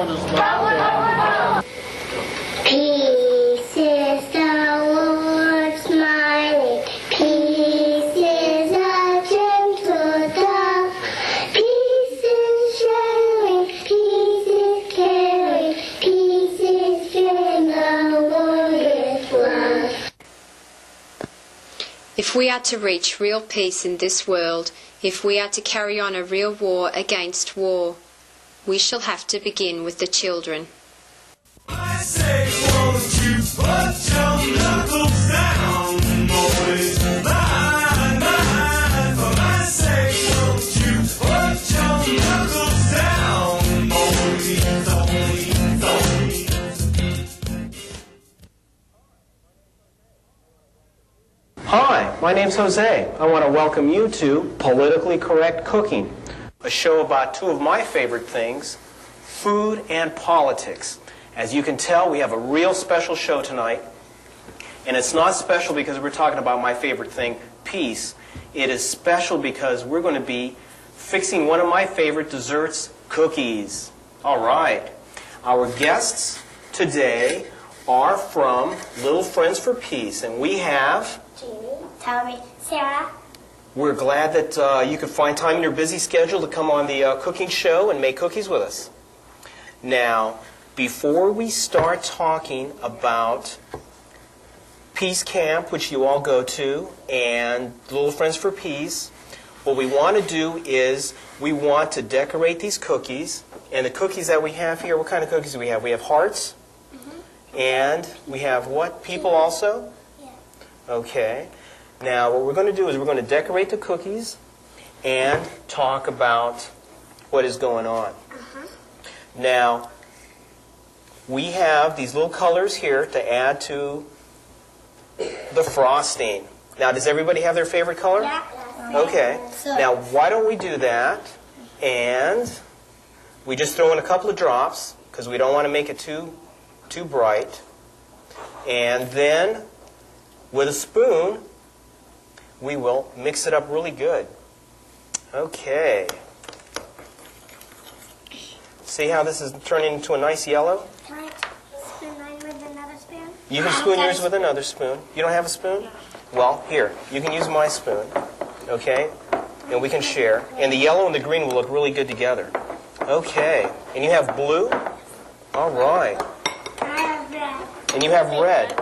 Peace is the Lord smiling. Peace is a gentle dove. Peace is sharing. Peace is caring. Peace is sharing the Lord is love. If we are to reach real peace in this world, if we are to carry on a real war against war, we shall have to begin with the children. I say, won't you put your knuckles down, boys? For my sake, won't you put your knuckles down, boys? Hi, my name's Jose. I want to welcome you to Politically Correct Cooking, a show about two of my favorite things, food and politics. As you can tell, we have a real special show tonight, and it's not special because we're talking about my favorite thing, peace. It is special because we're going to be fixing one of my favorite desserts, cookies. All right. Our guests today are from Little Friends for Peace, and we have Jeannie, Tommy, Sarah. We're glad that you could find time in your busy schedule to come on the cooking show and make cookies with us. Now, before we start talking about Peace Camp, which you all go to, and Little Friends for Peace, what we want to do is we want to decorate these cookies. And the cookies that we have here, what kind of cookies do we have? We have hearts, and we have what? People also? Yeah. Okay. Now, what we're going to do is we're going to decorate the cookies and talk about what is going on. Now, we have these little colors here to add to the frosting. Now, does everybody have their favorite color? Yeah. Okay. Now, why don't we do that? And we just throw in a couple of drops because we don't want to make it too bright. And then, with a spoon, we will mix it up really good. Okay. See how this is turning into a nice yellow? Can I spoon mine with another spoon? You can spoon yours with another spoon. You don't have a spoon? Well, here, you can use my spoon, okay? And we can share. And the yellow and the green will look really good together. Okay. And you have blue? All right. I have red. And you have red.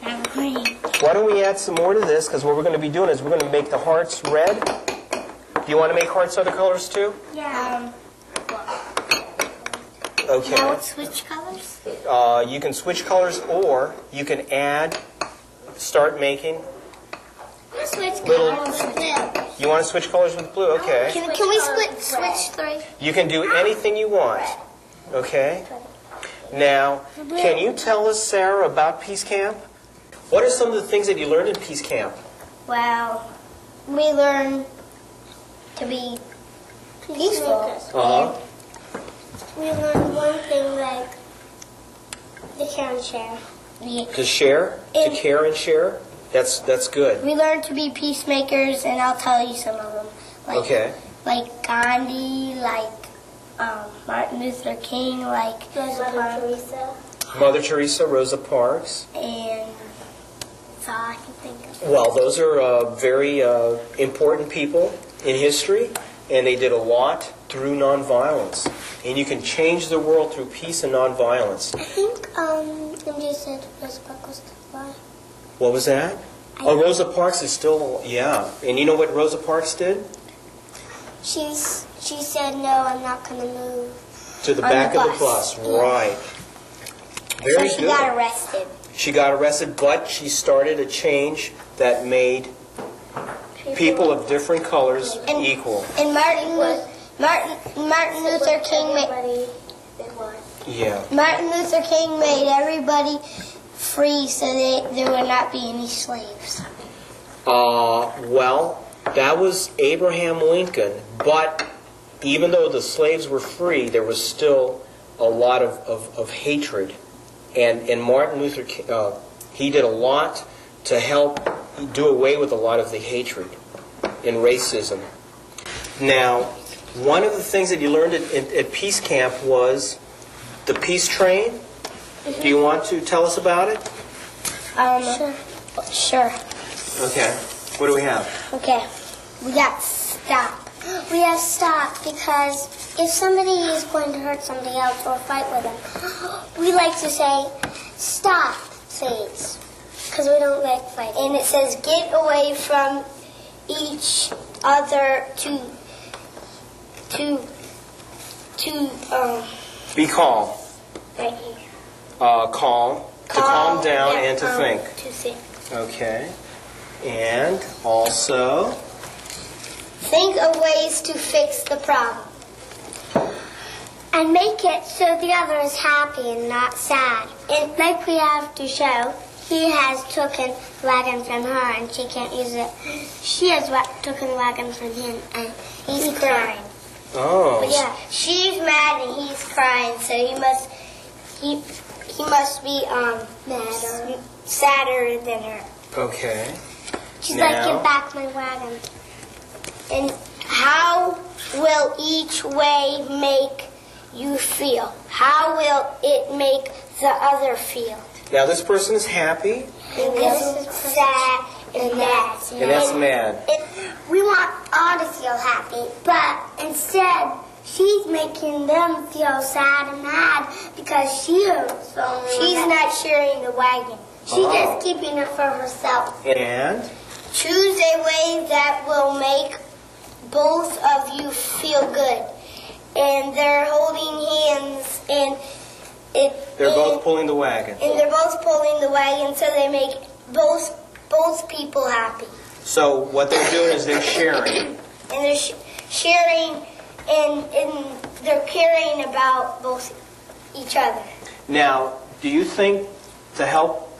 I have green. Why don't we add some more to this? Because what we're going to be doing is we're going to make the hearts red. Do you want to make hearts other colors too? Yeah. Okay. Now let's switch colors. You can switch colors, or you can start making. Let's switch Little- colors with blue. You want to switch colors with blue? Okay. Can we switch three? You can do anything you want. Okay. Now, can you tell us, Sarah, about Peace Camp? What are some of the things that you learned in Peace Camp? Well, we learn to be peaceful. Uh-huh. We learned one thing like the care and share. To share? To care and share? That's good. We learned to be peacemakers, and I'll tell you some of them. Okay. Like Gandhi, like Martin Luther King, like Mother Teresa. Mother Teresa, Rosa Parks. And that's all I can think of. Well, those are very important people in history, and they did a lot through nonviolence. And you can change the world through peace and nonviolence. I think MJ said Rosa Parks was still alive. What was that? Oh, Rosa Parks is still, yeah. And you know what Rosa Parks did? She said, no, I'm not going to move. To the On back the of the bus. bus, Yeah. right. Very So she good. got arrested. She got arrested, but she started a change that made people of different colors And- equal. And Martin Luther King made Yeah. Martin Luther King made everybody free, so there would not be any slaves. Well, that was Abraham Lincoln, but even though the slaves were free, there was still a lot of hatred. And Martin Luther King, he did a lot to help do away with a lot of the hatred and racism. Now, one of the things that you learned at Peace Camp was the peace train. Do you want to tell us about it? Sure. Okay. What do we have? Okay. We got stop. We have stop because if somebody is going to hurt somebody else or fight with them, we like to say, stop, please. Because we don't like fighting. And it says, get away from each other to Be calm. right here. Calm. To calm down and to think. To think. Okay. And also, Think of ways to fix the problem. And make it so the other is happy and not sad. And like we have to show, he has taken wagon from her and she can't use it. She has taken wagon from him and he's crying. oh, But yeah, she's mad and he's crying, so he must be madder, sadder than her. okay. She's Now- like, give back my wagon. And how will each way make you feel? How will it make the other feel? Now this person is happy, And this is sad and mad. and that's mad. We want all to feel happy, but instead, she's making them feel sad and mad because she's not sharing the wagon. She's just keeping it for herself. And Choose a way that will make both of you feel good. And they're holding hands, and they're both pulling the wagon. and they're both pulling the wagon, so they make both people happy. So what they're doing is they're sharing. And they're sharing, and they're caring about both each other. Now, do you think to help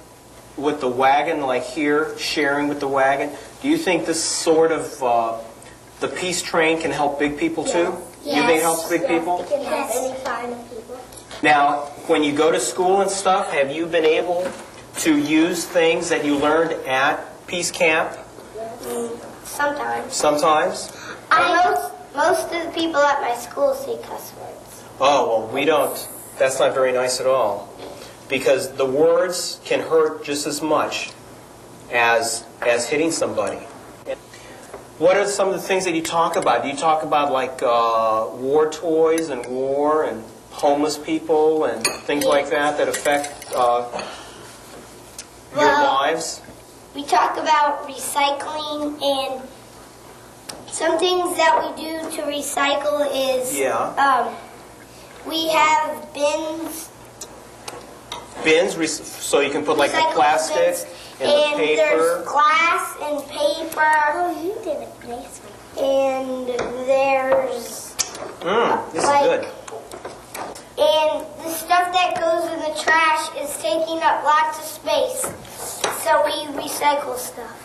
with the wagon, like here, sharing with the wagon, do you think this sort of, the peace train can help big people too? You think it helps big people? It can help any kind of people. Now, when you go to school and stuff, have you been able to use things that you learned at Peace Camp Sometimes. sometimes? Most of the people at my school say cuss words. Oh, well, we don't. That's not very nice at all. Because the words can hurt just as much as hitting somebody. What are some of the things that you talk about? Do you talk about like war toys and war and homeless people and things like that affect your lives? We talk about recycling, and some things that we do to recycle is we have bins. Bins, so you can put like the recyclable plastic bins, and the and there's paper. glass and paper. Oh, you did a nice one. And there's This is like- good. and the stuff that goes in the trash is taking up lots of space. So we recycle stuff.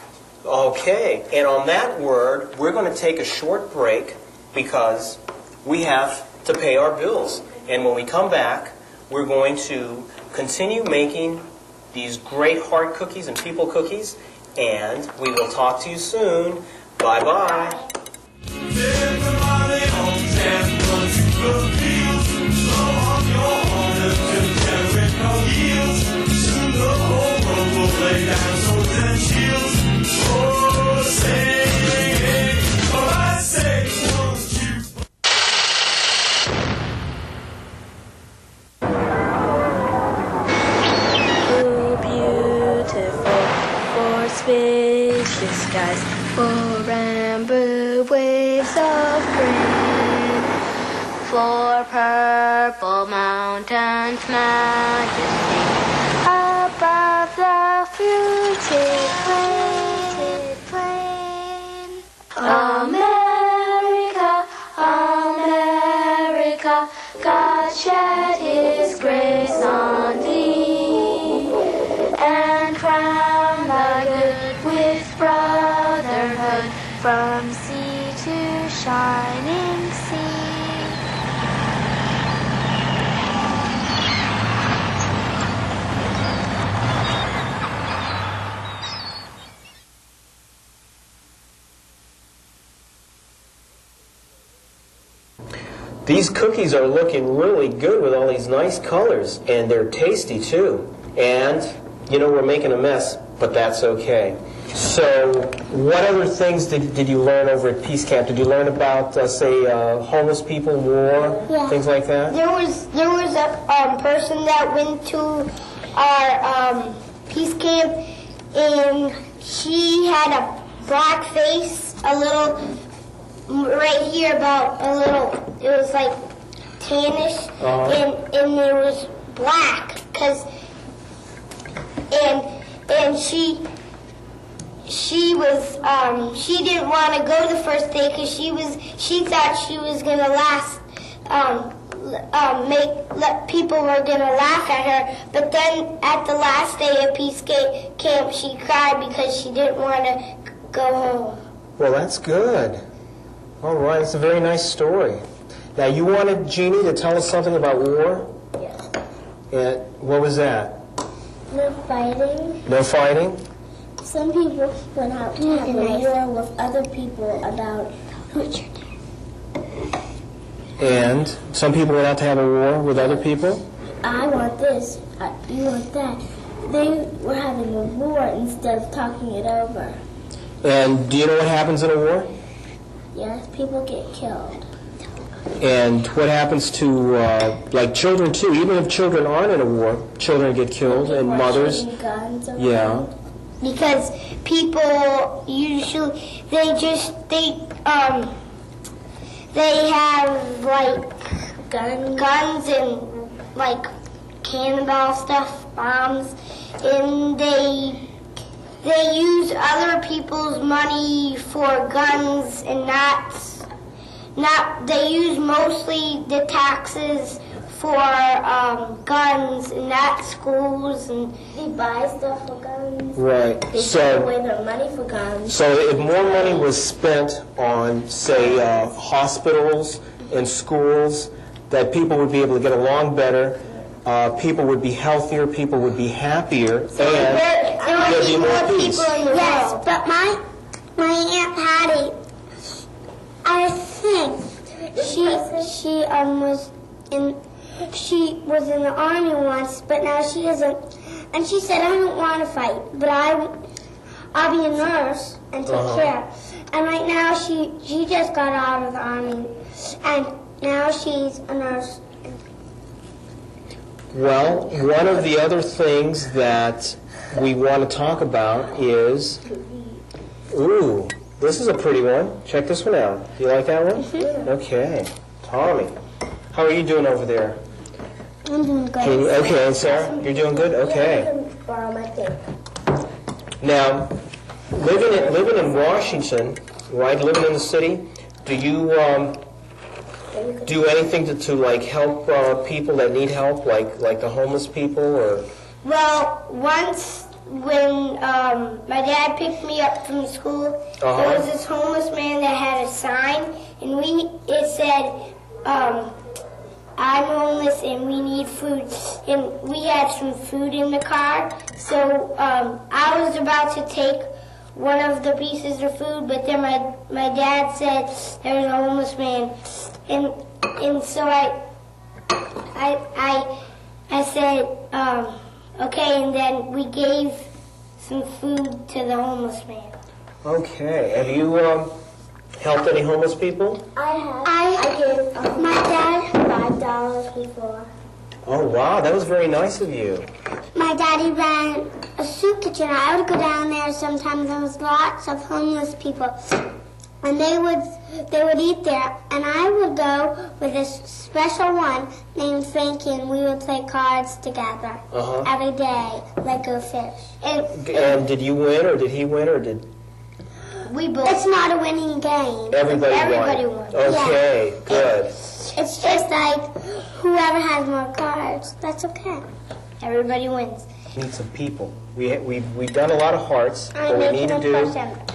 Okay, and on that word, we're going to take a short break because we have to pay our bills. And when we come back, we're going to continue making these great heart cookies and people cookies, and we will talk to you soon. Bye-bye. Everybody on 10 runs to the fields. Blow on your horn until Jericho yields. Soon the whole world will lay down swords and shields. Oh, sing, oh, I say, won't you? Oh, beautiful for spacious skies, for amber waves of green, for purple mountains, majesty above the fruited plain. America, America, God shed His grace on thee, and crown thy good with brotherhood from sea to shining sea. These cookies are looking really good with all these nice colors, and they're tasty too. And, we're making a mess, but that's okay. So, what other things did you learn over at Peace Camp? Did you learn about, homeless people, war, things like that? There was a person that went to our Peace Camp, and she had a black face, a little, right here about a little, it was like tannish, and it was black, and she was, she didn't want to go the first day because she thought she was going to people were going to laugh at her, but then at the last day of Peace Camp, she cried because she didn't want to go home. Well, that's good. All right, it's a very nice story. Now, you wanted Jeannie to tell us something about war? Yes. And what was that? No fighting. No fighting? Some people went out to have a war with other people about And some people went out to have a war with other people? I want this, you want that. They were having a war instead of talking it over. And do you know what happens in a war? Yes, people get killed. And what happens to, children too? Even if children aren't in a war, children get killed, and mothers. Guns Yeah. Because people usually, they have guns and cannonball stuff, bombs, and they use other people's money for guns and not they use mostly the taxes for guns and not schools, and they buy stuff for guns. Right. They take away their money for guns. So if more money was spent on, say, hospitals and schools, that people would be able to get along better, people would be healthier, people would be happier, and there'd be more peace. Yes, but my Aunt Patty, I think she was in the army once, but now she isn't. And she said, I don't want to fight, but I'll be a nurse and take care. And right now she just got out of the army, and now she's a nurse. Well, one of the other things that we want to talk about is, ooh, this is a pretty one. Check this one out. Do you like that one? Okay. Tommy, how are you doing over there? I'm doing good. Okay, and Sarah, you're doing good? Okay. I can borrow my tape. Now, living in Washington, right, living in the city, do you do anything to help people that need help, like the homeless people, or? Well, once when my dad picked me up from school, there was this homeless man that had a sign, and it said, I'm homeless and we need food. And we had some food in the car, so I was about to take one of the pieces of food, but then my dad said there was a homeless man, and so I said okay, and then we gave some food to the homeless man. Okay. Have you helped any homeless people? I have. I gave my dad $5 before. Oh, wow. That was very nice of you. My daddy ran a soup kitchen. I would go down there sometimes. There was lots of homeless people, and they would eat there. And I would go with a special one named Frankie, and we would play cards together every day, like go fish. And did you win, or did he win, or did? We both. It's not a winning game. Everybody won. Okay, yeah. good. It's just like whoever has more cards. That's okay. Everybody wins. We need some people. We've done a lot of hearts. What we need to do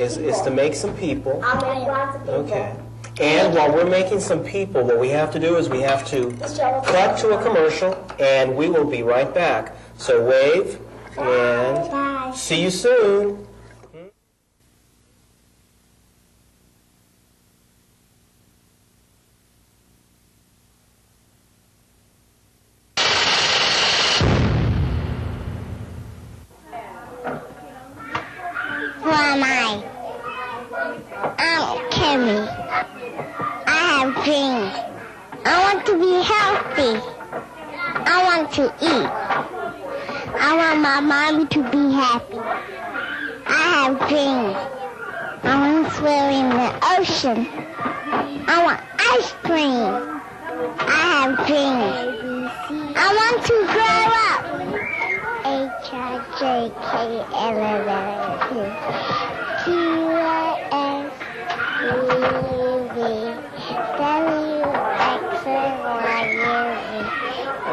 is to make some people. I'll make lots of people. Okay. And while we're making some people, what we have to do is we have to cut to a commercial, and we will be right back. So wave, and Bye. see you soon. dreams. I want to be healthy. I want to eat. I want my mommy to be happy. I have dreams. I want to swim in the ocean. I want ice cream. I have dreams. I want to grow up.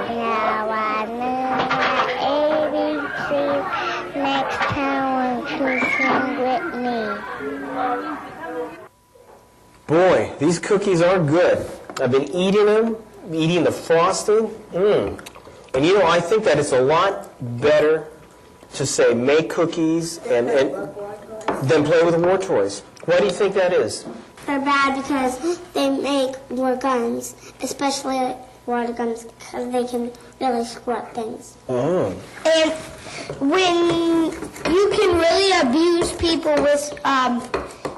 Now I know my ABC. Next time won't you sing with me? Boy, these cookies are good. I've been eating them, eating the frosting. And you know, I think that it's a lot better to say make cookies and than play with war toys. Why do you think that is? They're bad because they make war guns, especially water guns, because they can really screw up things. Oh. And when you can really abuse people with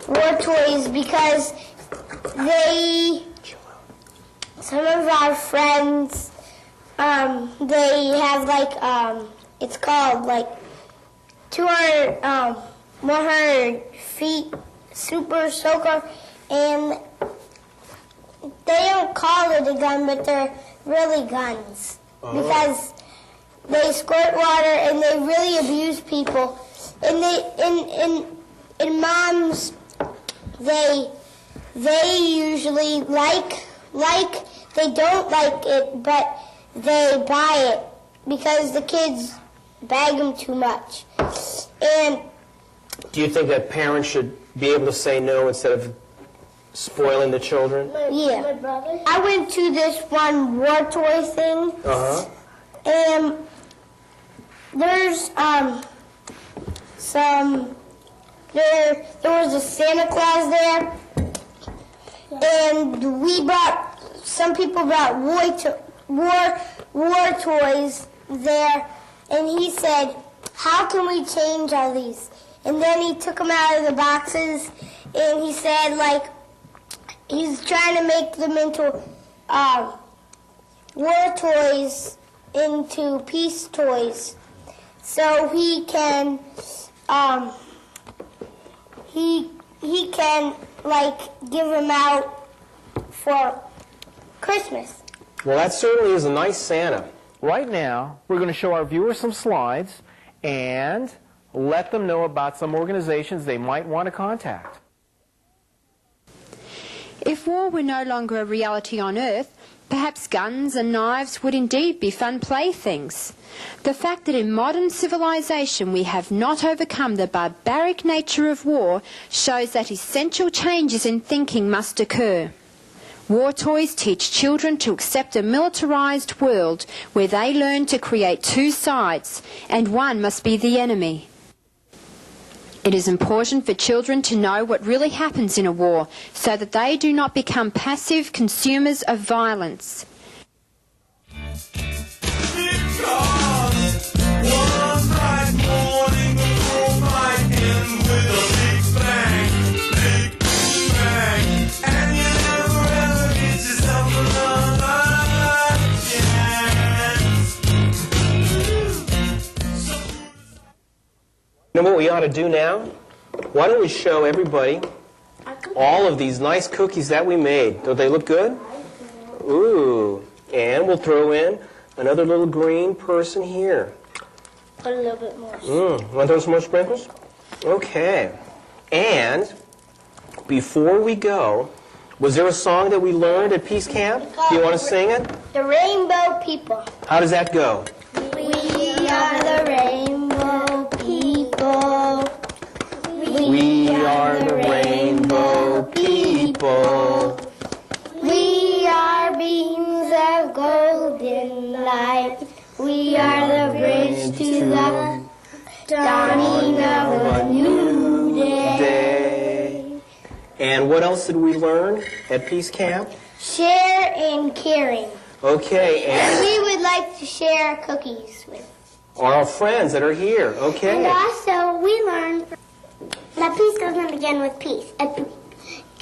war toys because some of our friends, they have like, it's called like 100 feet super soaker, and they don't call it a gun, but they're really guns because they squirt water and they really abuse people. And and moms, they usually like they don't like it, but they buy it because the kids bag them too much. And do you think that parents should be able to say no instead of spoiling the children? Yeah. I went to this one war toy thing. And there's there was a Santa Claus there, and some people brought war toys there, and he said, how can we change all these? And then he took them out of the boxes, and he said, like, he's trying to make them into war toys into peace toys, so he can he can like give them out for Christmas. Well, that certainly is a nice Santa. Right now, we're going to show our viewers some slides and let them know about some organizations they might want to contact. If war were no longer a reality on Earth, perhaps guns and knives would indeed be fun playthings. The fact that in modern civilization we have not overcome the barbaric nature of war shows that essential changes in thinking must occur. War toys teach children to accept a militarized world where they learn to create two sides, and one must be the enemy. It is important for children to know what really happens in a war so that they do not become passive consumers of violence. Because one bright morning the world might end with a big bang, and you never ever get yourself another chance. You know what we ought to do now? Why don't we show everybody all of these nice cookies that we made? Don't they look good? Ooh. And we'll throw in another little green person here. Put a little bit more. Want to throw some more sprinkles? Okay. And before we go, was there a song that we learned at Peace Camp? Do you want to sing it? The Rainbow People. How does that go? We are the Rainbow People. We are the Rainbow People. We are beams of golden light. We are the bridge to the dawning of a new day. And what else did we learn at Peace Camp? Share and caring. Okay, and We would like to share cookies with. our friends that are here. And Okay. also, we learned that peace doesn't begin with peace. It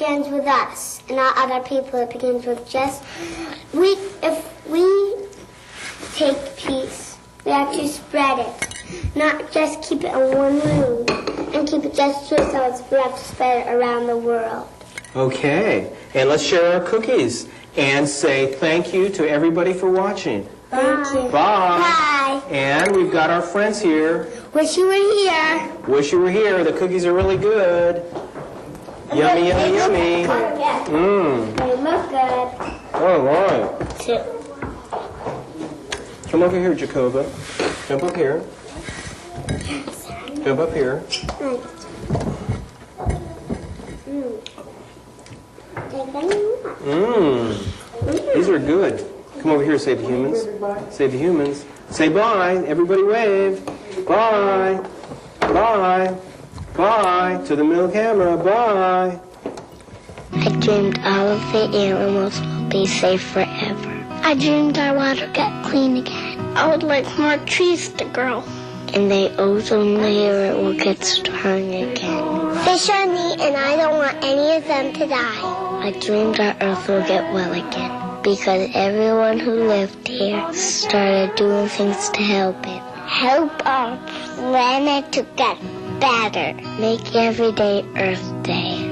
begins with us and not other people. It begins with just if we take peace, we have to spread it, not just keep it in one room and keep it just to ourselves. We have to spread it around the world. Okay, and let's share our cookies and say thank you to everybody for watching. Thank you. Bye. Bye. And we've got our friends here. Wish you were here. Wish you were here. The cookies are really good. Yummy, yummy, yummy. Mmm. They look good. All right. Come over here, Jacoba. Jump up here. Jump up here. Mmm. These are good. Come over here, save the humans. Save the humans. Say bye. Everybody wave. Bye. Bye. Bye. To the middle camera. Bye. I dreamed all of the animals will be safe forever. I dreamed our water got clean again. I would like more trees to grow. And the ozone layer will get strong again. Fish are neat and I don't want any of them to die. I dreamed our earth will get well again. Because everyone who lived here started doing things to help it. Help our planet to get better. Make every day Earth Day.